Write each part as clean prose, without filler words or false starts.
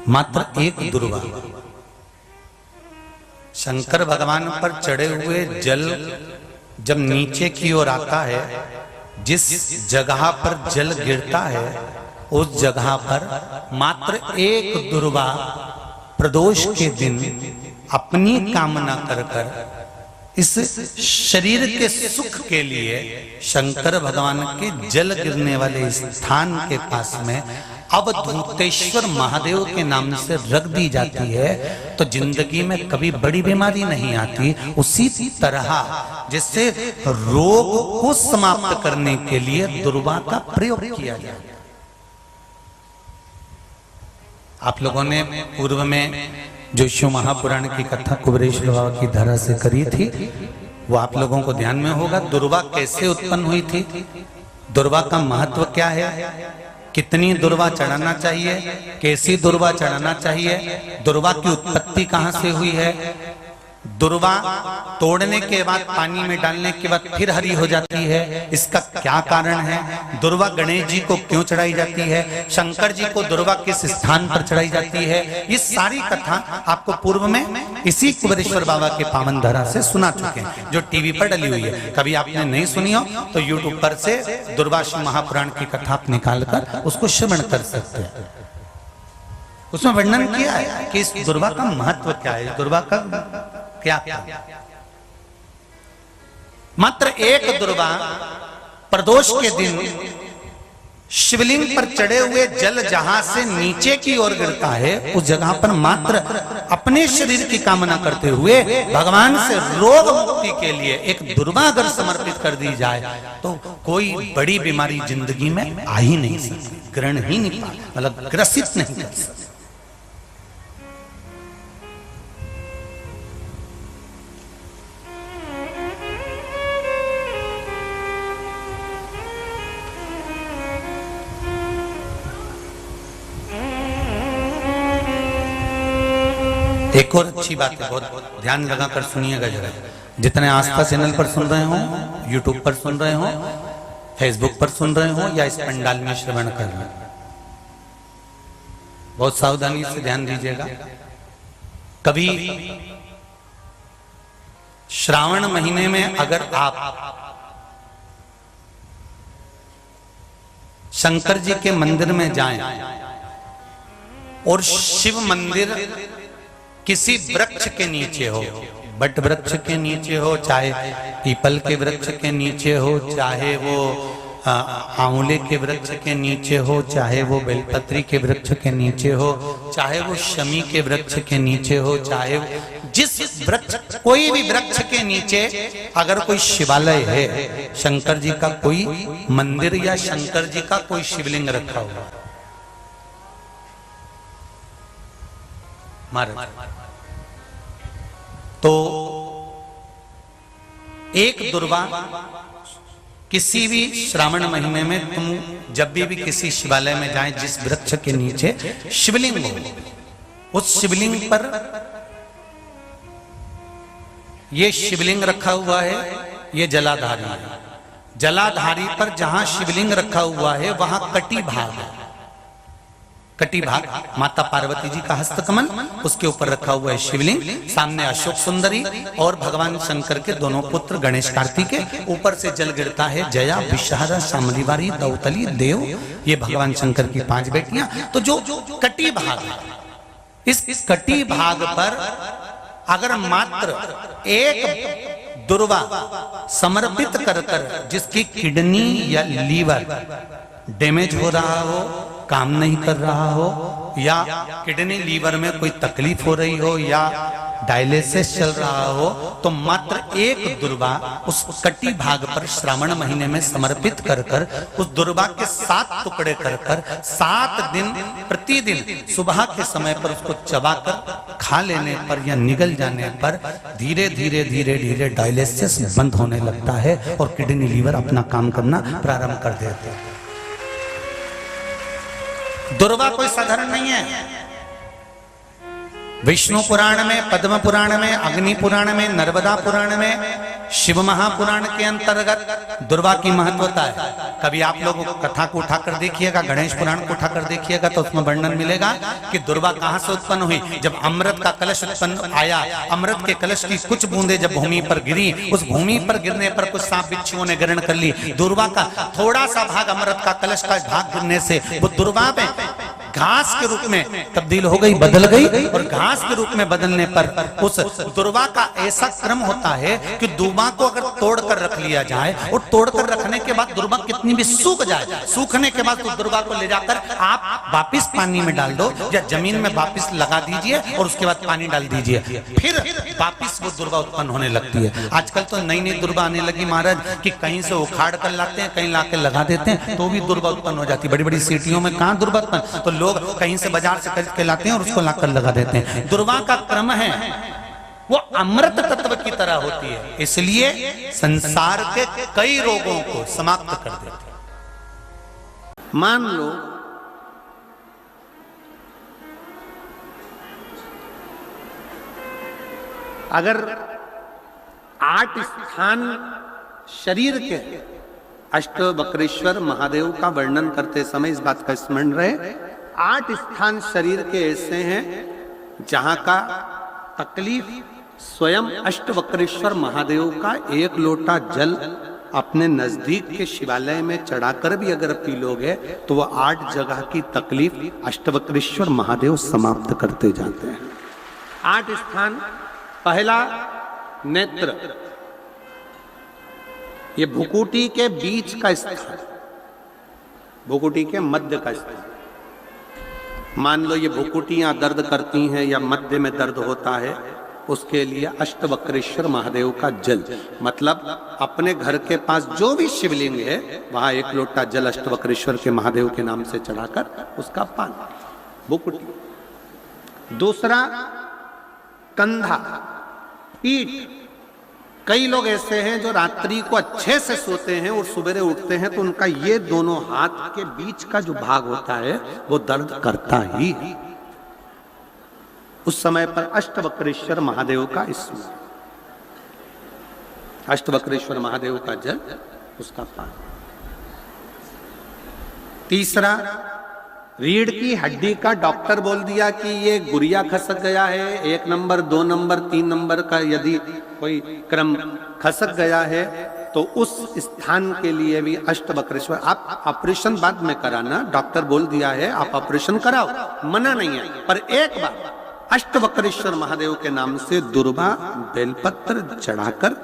मात्र एक दुर्वा। शंकर भगवान पर चढ़े हुए जल जब नीचे की ओर आता है, जिस जगह पर जल गिरता है उस जगह पर मात्र एक दुर्वा प्रदोष के दिन अपनी कामना कर इस शरीर के सुख के लिए शंकर भगवान के जल गिरने वाले स्थान के पास में अवधूतेश्वर महादेव के नाम से रख दी जाती है, तो जिंदगी में कभी बड़ी बीमारी नहीं आती। उसी तरह जिससे रोग को समाप्त करने के लिए दुर्वा का प्रयोग किया जाए। आप लोगों ने पूर्व में जो शिव महापुराण की कथा कुबेरेश्वर बाबा की धरा से करी थी, वो आप लोगों को ध्यान में होगा। दुर्वा कैसे उत्पन्न हुई थी, दुर्वा का महत्व क्या है, कितनी दुर्वा चढ़ाना चाहिए, कैसी दुर्वा चढ़ाना चाहिए, दुर्वा की उत्पत्ति कहां से हुई है, दुर्वा तोड़ने के बाद पानी में डालने के बाद फिर हरी हो जाती है, इसका क्या कारण है, दुर्वा गणेश जी को क्यों चढ़ाई जाती है, शंकर जी को दुर्वा किस स्थान पर चढ़ाई जाती है, ये सारी कथा आपको पूर्व में इसी कुबेरेश्वर बाबा के पावन धरा से सुना चुके हैं, जो टीवी पर डली हुई है। कभी आपने नहीं सुनी हो तो यूट्यूब पर से दुर्वासा महापुराण की कथा आप निकाल कर उसको श्रवण कर सकते हैं। उसमें वर्णन किया है कि इस दुर्वा का महत्व क्या है, दुर्वा का क्या। मात्र एक दुर्वा प्रदोष के दिन शिवलिंग पर चढ़े हुए जल जहां से नीचे की ओर गिरता है, उस जगह पर मात्र अपने शरीर की कामना करते हुए भगवान से रोग मुक्ति के लिए एक दुर्वा अगर समर्पित कर दी जाए तो कोई बड़ी बीमारी जिंदगी में आ ही नहीं सकती, ग्रहण ही नहीं पा, मतलब ग्रसित नहीं कर सकती। एक और अच्छी बात है, बहुत ध्यान लगाकर सुनिएगा जरा। जितने आस्था चैनल पर सुन रहे हो, यूट्यूब पर सुन रहे हो, फेसबुक पर सुन रहे हो या इस पंडाल में श्रवण कर रहे हो, बहुत सावधानी से ध्यान दीजिएगा। कभी श्रावण महीने में अगर आप शंकर जी के मंदिर में जाएं और शिव मंदिर किसी वृक्ष के नीचे हो, बट वृक्ष के नीचे हो, चाहे पीपल के वृक्ष के नीचे हो, चाहे वो आंवले के वृक्ष के नीचे हो, चाहे वो बेलपत्री के वृक्ष के नीचे हो, चाहे वो शमी के वृक्ष के नीचे हो, चाहे जिस वृक्ष, कोई भी वृक्ष के नीचे अगर कोई शिवालय है, शंकर जी का कोई मंदिर या शंकर जी का कोई शिवलिंग रखा हुआ तो एक दुर्वा किसी भी श्रावण महीने में तुम जब भी किसी शिवालय में जाएं, जिस वृक्ष के नीचे शिवलिंग हो, उस शिवलिंग पर ये शिवलिंग रखा हुआ है, ये जलाधारी है। जलाधारी पर जहां शिवलिंग रखा हुआ है वहां कटी भाग है, कटी भाग माता पार्वती जी का हस्तकमल, उसके ऊपर रखा हुआ है शिवलिंग, सामने अशोक सुंदरी और भगवान शंकर के दोनों पुत्र गणेश कार्तिकेय, ऊपर से जल गिरता है जया विषहारा शामलीवारी दौतली देव, ये भगवान शंकर की 5 बेटियां। तो जो कटी भाग है, इस कटी भाग पर अगर मात्र एक दुर्वा समर्पित कर कर, जिसकी किडनी या लीवर डैमेज हो रहा हो, काम नहीं कर रहा हो, या किडनी लीवर में कोई तकलीफ हो रही हो, या डायलिसिस चल रहा हो, तो मात्र एक दुर्वा उस कटी भाग पर श्रावण महीने में समर्पित कर कर, उस दुर्वा के 7 टुकड़े कर कर 7 दिन प्रतिदिन सुबह के समय पर उसको चबाकर खा लेने पर या निगल जाने पर धीरे धीरे धीरे धीरे डायलिसिस बंद होने लगता है और किडनी लीवर अपना काम करना प्रारंभ कर देते हैं। दुर्वा कोई साधारण नहीं है, विष्णु पुराण में, पद्म पुराण में, अग्नि पुराण में, नर्मदा पुराण में, शिव महापुराण के अंतर्गत दुर्वा की महत्वता है। कभी आप लोग कथा को उठाकर देखिएगा, गणेश पुराण को उठाकर देखिएगा तो उसमें वर्णन मिलेगा कि दुर्वा कहां से उत्पन्न हुई। जब अमृत का कलश उत्पन्न आया, अमृत के कलश की कुछ बूंदें जब भूमि पर गिरी, उस भूमि पर गिरने पर कुछ सांप बिच्छुओं ने ग्रहण कर ली। दुर्वा का थोड़ा सा भाग, अमृत का कलश का भाग गिरने से वो दुर्वा में घास के रूप में तब्दील हो गई, बदल गई। और घास के रूप में बदलने पर उस दुर्वा का ऐसा क्रम होता है कि दुर्वा को अगर तोड़कर रख लिया जाए और तोड़कर रखने के बाद दुर्वा कितनी भी सूख जाए, सूखने के बाद उस दुर्वा को ले जाकर आप वापिस पानी में डाल दो या जमीन में वापिस लगा दीजिए और उसके बाद पानी डाल दीजिए, फिर वापिस वो दुर्वा उत्पन्न होने लगती है। आजकल तो नई नई दुर्वा आने लगी महाराज कि कहीं से उखाड़ कर लाते हैं, कहीं लाके लगा देते हैं तो भी दुर्वा उत्पन्न हो जाती है। बड़ी बड़ी सिटियों में कहां दुर्वा उत्पन्न, तो लोग कहीं से बाजार से खरीद के लाते हैं और उसको लाकर लगा देते हैं। दुर्वा का क्रम है वो अमृत तत्व की तरह होती है, इसलिए संसार के कई रोगों को समाप्त कर देती है। मान लो अगर 8 स्थान शरीर के अष्टवक्रेश्वर महादेव का वर्णन करते समय इस बात का स्मरण रहे, 8 स्थान शरीर के ऐसे हैं जहां का तकलीफ स्वयं अष्टवक्रेश्वर महादेव का 1 लोटा जल अपने नजदीक के शिवालय में चढ़ाकर भी अगर पी लोगे तो वह 8 जगह की तकलीफ अष्टवक्रेश्वर महादेव समाप्त करते जाते हैं। 8 स्थान, पहला नेत्र, ये भुकुटी के बीच का स्थान, भुकुटी के मध्य का स्थान। मान लो ये भुकुटियां दर्द करती हैं या मध्य में दर्द होता है, उसके लिए अष्टवक्रेश्वर महादेव का जल, मतलब अपने घर के पास जो भी शिवलिंग है वहां 1 लोटा जल अष्टवक्रेश्वर के महादेव के नाम से चढ़ाकर उसका पान, भुकुटी। दूसरा कंधा, पीठ। कई लोग ऐसे हैं जो रात्रि को अच्छे से सोते हैं और सवेरे उठते हैं तो उनका ये दोनों हाथ के बीच का जो भाग होता है वो दर्द करता ही है। उस समय पर अष्टवक्रेश्वर महादेव का स्मरण, अष्टवक्रेश्वर महादेव का जल, उसका पान। तीसरा, रीढ़ की हड्डी का डॉक्टर बोल दिया कि ये गुरिया खसक गया है, 1 नंबर 2 नंबर 3 नंबर का यदि कोई क्रम खसक गया है तो उस स्थान के लिए भी अष्टवक्रेश्वर। आप ऑपरेशन बाद में कराना, डॉक्टर बोल दिया है आप ऑपरेशन कराओ, मना नहीं है, पर एक बार अष्टवक्रेश्वर महादेव के नाम से दुर्वा बेलपत्र चढ़ाकर,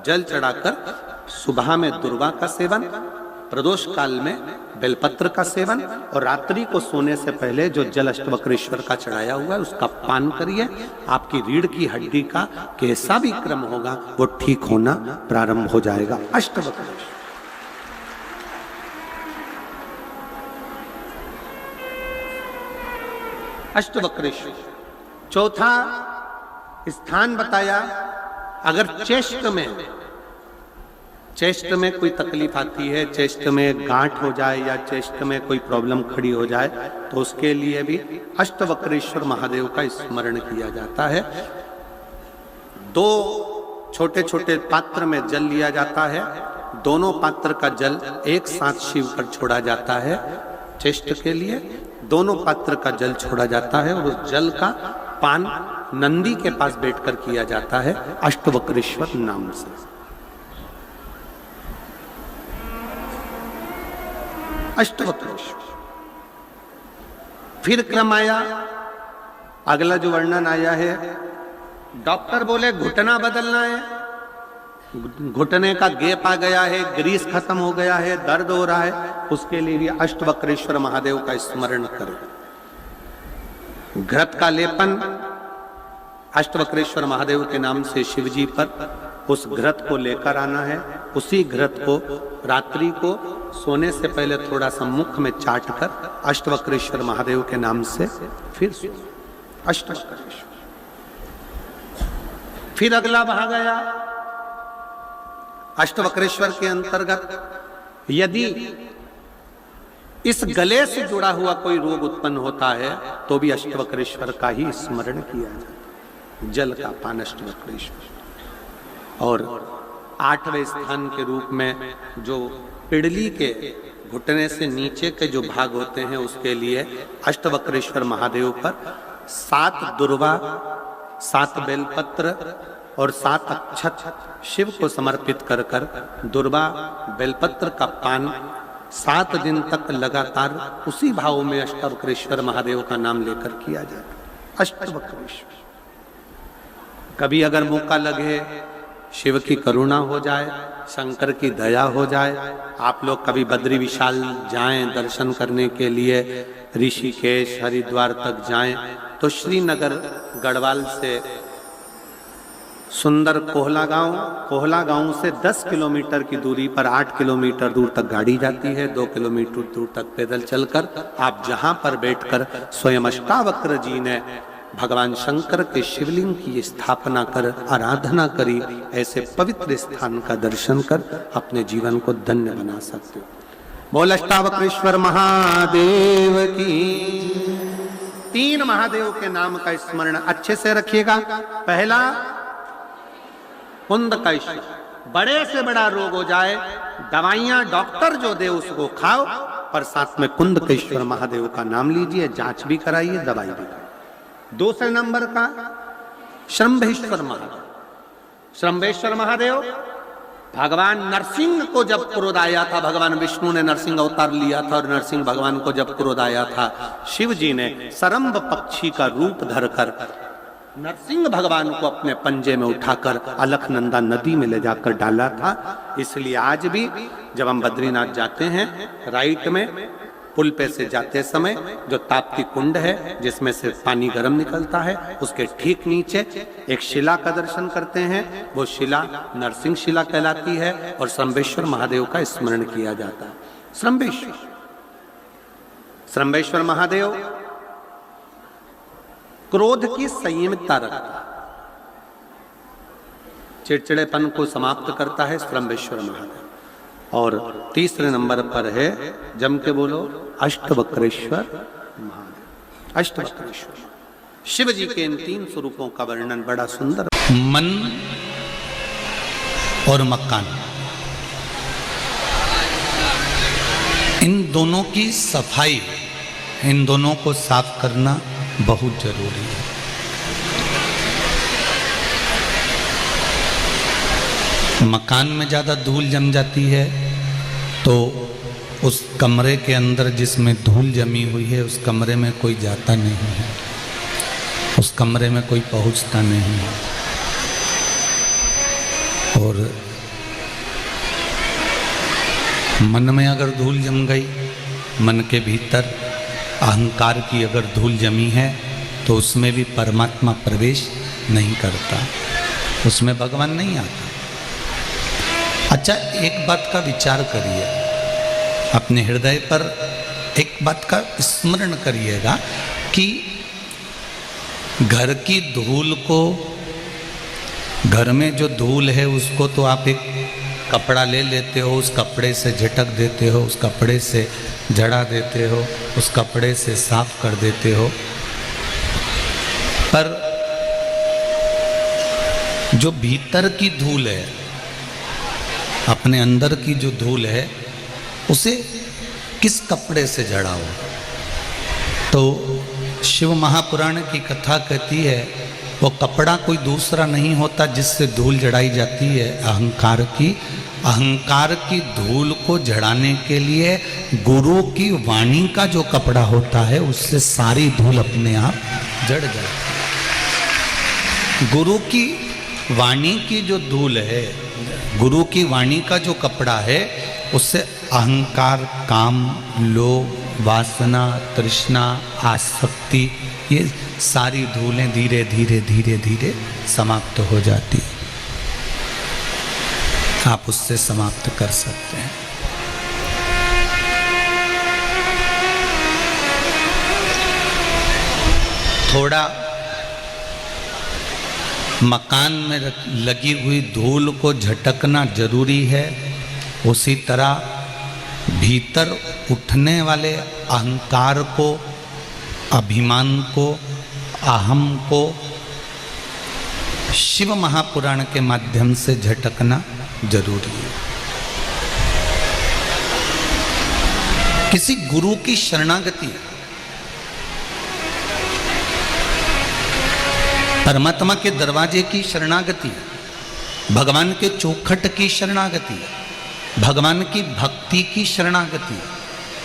जल चढ़ाकर, सुबह में दुर्वा का सेवन, प्रदोष काल में बेलपत्र का सेवन और रात्रि को सोने से पहले जो जल अष्टवक्रेश्वर का चढ़ाया हुआ है उसका पान करिए। आपकी रीढ़ की हड्डी का कैसा भी क्रम होगा वो ठीक होना प्रारंभ हो जाएगा। अष्टवक्रेश्वर, अष्टवक्रेश्वर। चौथा स्थान बताया, अगर चेस्ट में कोई तकलीफ आती है, चेस्ट में गांठ हो जाए या चेस्ट में कोई प्रॉब्लम खड़ी हो जाए तो उसके लिए भी अष्टवक्रेश्वर महादेव का स्मरण किया जाता है। 2 छोटे छोटे पात्र में जल लिया जाता है, दोनों पात्र का जल एक साथ शिव पर छोड़ा जाता है। चेस्ट के लिए दोनों पात्र का जल छोड़ा जाता है और उस जल का पान नंदी के पास बैठकर किया जाता है अष्टवक्रेश्वर नाम से। अष्टवक्रेश्वर। फिर क्रम आया, अगला जो वर्णन आया है, डॉक्टर बोले घुटना बदलना है, घुटने का गैप आ गया है, ग्रीस खत्म हो गया है, दर्द हो रहा है, उसके लिए भी अष्टवक्रेश्वर महादेव का स्मरण करें। घृत का लेपन अष्टवक्रेश्वर महादेव के नाम से शिवजी पर उस घृत को लेकर आना है। उसी घृत को रात्रि को सोने से पहले थोड़ा सा मुख में चाट कर अष्टवक्रेश्वर महादेव के नाम से फिर अष्टवक्रेश्वर। फिर अगला भाग आया अष्टवक्रेश्वर के अंतर्गत, यदि इस गले से जुड़ा हुआ कोई रोग उत्पन्न होता है तो भी अष्टवक्रेश्वर का ही स्मरण किया जाता, जल का पान अष्टवक्रेश्वर। और 8वें स्थान के रूप में जो पिड़ली के घुटने से नीचे के जो भाग होते हैं उसके लिए अष्टवक्रेश्वर महादेव पर 7 दुर्वा, 7 बेलपत्र और 7 अक्षत शिव को समर्पित कर कर दुर्वा बेलपत्र का पान 7 दिन तक लगातार उसी भाव में अष्टवक्रेश्वर महादेव का नाम लेकर किया जाए। अष्टवक्रेश्वर। कभी अगर मौका लगे, शिव की करुणा हो जाए, शंकर की दया हो जाए, आप लोग कभी बद्री विशाल जाएं दर्शन करने के लिए, ऋषिकेश हरिद्वार तक जाएं, तो श्रीनगर गढ़वाल से सुंदर कोहला गांव से 10 किलोमीटर की दूरी पर 8 किलोमीटर दूर तक गाड़ी जाती है, 2 किलोमीटर दूर तक पैदल चलकर आप जहां पर बैठकर स्वयं अष्टावक्र जी ने भगवान शंकर के शिवलिंग की स्थापना कर आराधना करी, ऐसे पवित्र स्थान का दर्शन कर अपने जीवन को धन्य बना सकते हो। बोल अष्टावक्रेश्वर महादेव की। 3 महादेव के नाम का स्मरण अच्छे से रखिएगा। पहला कुंदकेश्वर, बड़े से बड़ा रोग हो जाए, दवाइयां डॉक्टर जो दे उसको खाओ, पर साथ में कुंदकेश्वर महादेव का नाम लीजिए, जांच भी कराइए, दवाई भी कराइए। दूसरे नंबर का श्रंभेश्वर महादेव। श्रंभेश्वर महादेव भगवान नरसिंह को जब क्रोध आया था, भगवान विष्णु ने नरसिंह अवतार लिया था, और नरसिंह भगवान को जब क्रोध आया था, शिव जी ने सरम्भ पक्षी का रूप धरकर नरसिंह भगवान को अपने पंजे में उठाकर अलकनंदा नदी में ले जाकर डाला था। इसलिए आज भी जब हम बद्रीनाथ जाते हैं, राइट में पुल पे से जाते समय जो ताप्ती कुंड है जिसमें से पानी गर्म निकलता है, उसके ठीक नीचे एक शिला का दर्शन करते हैं। वो शिला नरसिंह शिला कहलाती है और श्रंभेश्वर महादेव का स्मरण किया जाता है। श्रंभेश्वर महादेव क्रोध की संयमितता रखता, चिड़चिड़ेपन को समाप्त करता है श्रंभेश्वर महादेव। और तीसरे नंबर पर है, जम के बोलो, अष्टवक्रेश्वर महादेव। अष्टवक्रेश्वर शिव जी के इन 3 स्वरूपों का वर्णन बड़ा सुंदर। मन और मकान, इन दोनों की सफाई, इन दोनों को साफ करना बहुत जरूरी है। मकान में ज़्यादा धूल जम जाती है तो उस कमरे के अंदर जिसमें धूल जमी हुई है उस कमरे में कोई जाता नहीं है, उस कमरे में कोई पहुंचता नहीं है। और मन में अगर धूल जम गई, मन के भीतर अहंकार की अगर धूल जमी है तो उसमें भी परमात्मा प्रवेश नहीं करता, उसमें भगवान नहीं आता। अच्छा, एक बात का विचार करिए, अपने हृदय पर एक बात का स्मरण करिएगा कि घर की धूल को, घर में जो धूल है उसको तो आप एक कपड़ा ले लेते हो, उस कपड़े से झटक देते हो, उस कपड़े से जड़ा देते हो, उस कपड़े से साफ कर देते हो, पर जो भीतर की धूल है, अपने अंदर की जो धूल है, उसे किस कपड़े से जड़ाओ? तो शिव महापुराण की कथा कहती है वो कपड़ा कोई दूसरा नहीं होता जिससे धूल जड़ाई जाती है, अहंकार की। अहंकार की धूल को जड़ाने के लिए गुरु की वाणी का जो कपड़ा होता है उससे सारी धूल अपने आप जड़ जाती है। गुरु की वाणी की जो धूल है, गुरु की वाणी का जो कपड़ा है, उससे अहंकार, काम, लोभ, वासना, तृष्णा, आसक्ति, ये सारी धूलें धीरे धीरे धीरे धीरे समाप्त हो जाती है। आप उससे समाप्त कर सकते हैं। थोड़ा मकान में लगी हुई धूल को झटकना जरूरी है, उसी तरह भीतर उठने वाले अहंकार को, अभिमान को, अहम को शिव महापुराण के माध्यम से झटकना जरूरी है। किसी गुरु की शरणागति, परमात्मा के दरवाजे की शरणागति, भगवान के चौखट की शरणागति, भगवान की भक्ति की शरणागति,